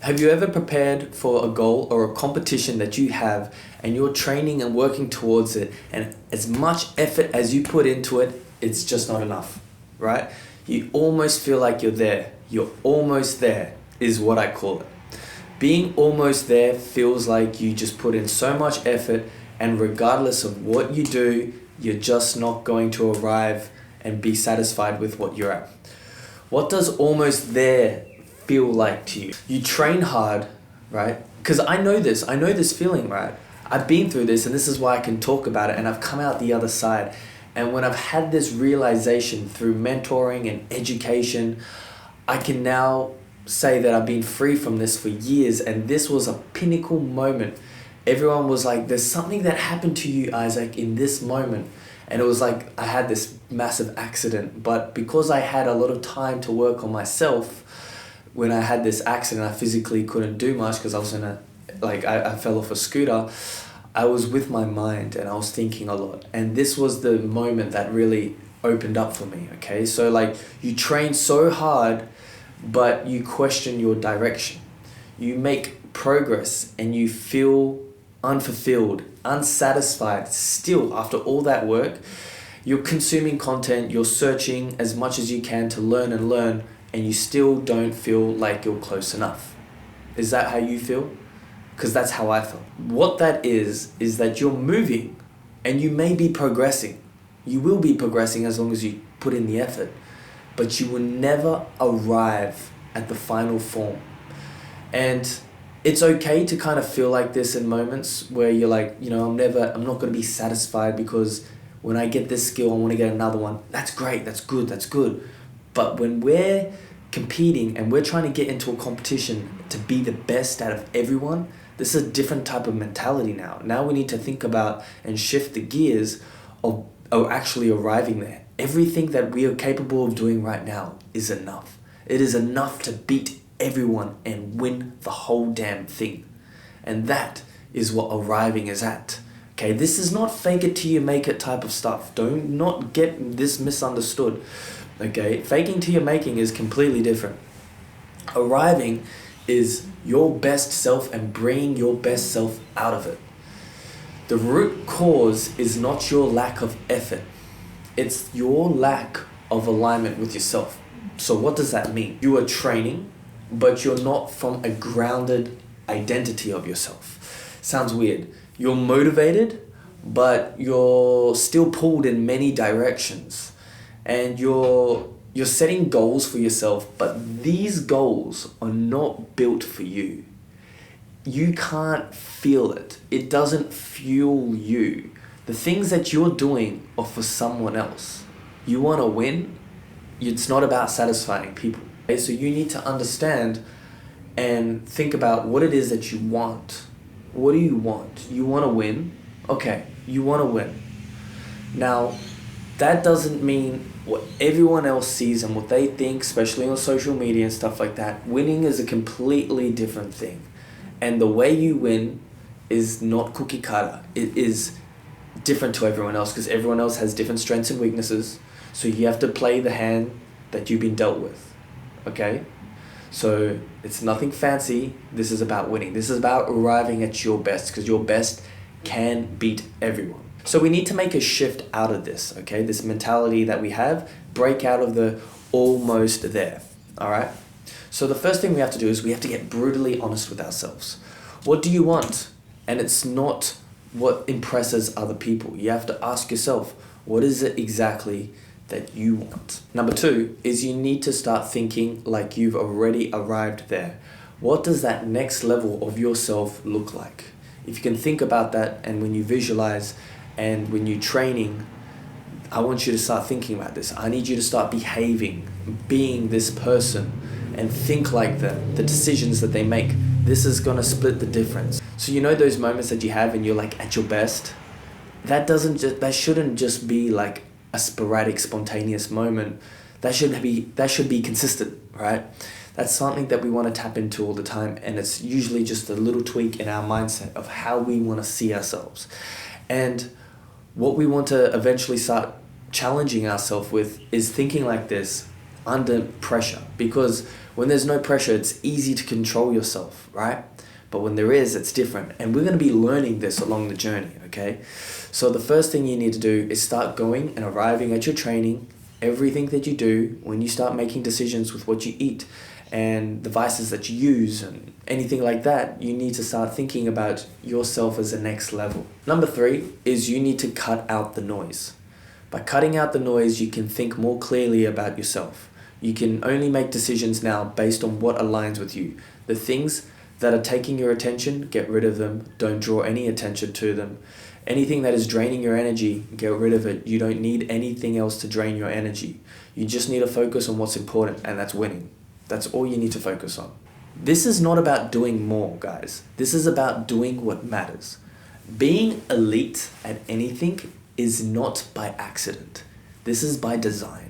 Have you ever prepared for a goal or a competition that you have and you're training and working towards it, and as much effort as you put into it, it's just not enough, right? You almost feel like you're there. You're almost there is what I call it. Being almost there feels like you just put in so much effort, and regardless of what you do, you're just not going to arrive and be satisfied with what you're at. What does almost there feel like to you? You train hard, right? Because I know this feeling, right? I've been through this, and this is why I can talk about it, and I've come out the other side. And when I've had this realization through mentoring and education, I can now say that I've been free from this for years, and this was a pinnacle moment. Everyone was like, there's something that happened to you, Isaac, in this moment. And it was like I had this massive accident, but because I had a lot of time to work on myself, when I had this accident, I physically couldn't do much because I was I fell off a scooter. I was with my mind and I was thinking a lot. And this was the moment that really opened up for me, okay? So like you train so hard, but you question your direction. You make progress and you feel unfulfilled, unsatisfied still after all that work. You're consuming content, you're searching as much as you can to learn, and you still don't feel like you're close enough. Is that how you feel? Because that's how I felt. What that is that you're moving and you may be progressing. You will be progressing as long as you put in the effort, but you will never arrive at the final form. And it's okay to kind of feel like this in moments where you're like, I'm not going to be satisfied because when I get this skill, I want to get another one. That's great. That's good. But when we're competing and we're trying to get into a competition to be the best out of everyone, this is a different type of mentality now. Now we need to think about and shift the gears of actually arriving there. Everything that we are capable of doing right now is enough. It is enough to beat everyone and win the whole damn thing. And that is what arriving is at. Okay, this is not fake it till you make it type of stuff. Do not get this misunderstood. Okay, faking till you're making is completely different. Arriving is your best self and bringing your best self out of it. The root cause is not your lack of effort. It's your lack of alignment with yourself. So what does that mean? You are training, but you're not from a grounded identity of yourself. Sounds weird. You're motivated, but you're still pulled in many directions. And you're setting goals for yourself, but these goals are not built for you. You can't feel it. It doesn't fuel you. The things that you're doing are for someone else. You want to win? It's not about satisfying people. Okay? So you need to understand and think about what it is that you want. What do you want? You want to win? Okay, you want to win. Now, that doesn't mean what everyone else sees and what they think, especially on social media and stuff like that. Winning is a completely different thing. And the way you win is not cookie cutter. It is different to everyone else because everyone else has different strengths and weaknesses. So you have to play the hand that you've been dealt with. Okay? So it's nothing fancy. This is about winning. This is about arriving at your best because your best can beat everyone. So we need to make a shift out of this, okay? This mentality that we have, break out of the almost there, all right? So the first thing we have to do is we have to get brutally honest with ourselves. What do you want? And it's not what impresses other people. You have to ask yourself, what is it exactly that you want? Number 2 is you need to start thinking like you've already arrived there. What does that next level of yourself look like? If you can think about that, and when you visualize and when you're training, I want you to start thinking about this. I need you to start behaving, being this person, and think like them. The decisions that they make, this is gonna split the difference. So those moments that you have and you're like at your best, that shouldn't just be like a sporadic, spontaneous moment. That should be consistent, right? That's something that we want to tap into all the time, and it's usually just a little tweak in our mindset of how we want to see ourselves. And what we want to eventually start challenging ourselves with is thinking like this: under pressure, because when there's no pressure, it's easy to control yourself, right? But when there is, it's different. And we're going to be learning this along the journey, okay? So the first thing you need to do is start going and arriving at your training. Everything that you do, when you start making decisions with what you eat and the vices that you use and anything like that, you need to start thinking about yourself as the next level. Number 3 is you need to cut out the noise. By cutting out the noise, you can think more clearly about yourself. You can only make decisions now based on what aligns with you. The things that are taking your attention, get rid of them. Don't draw any attention to them. Anything that is draining your energy, get rid of it. You don't need anything else to drain your energy. You just need to focus on what's important, and that's winning. That's all you need to focus on. This is not about doing more, guys. This is about doing what matters. Being elite at anything is not by accident. This is by design.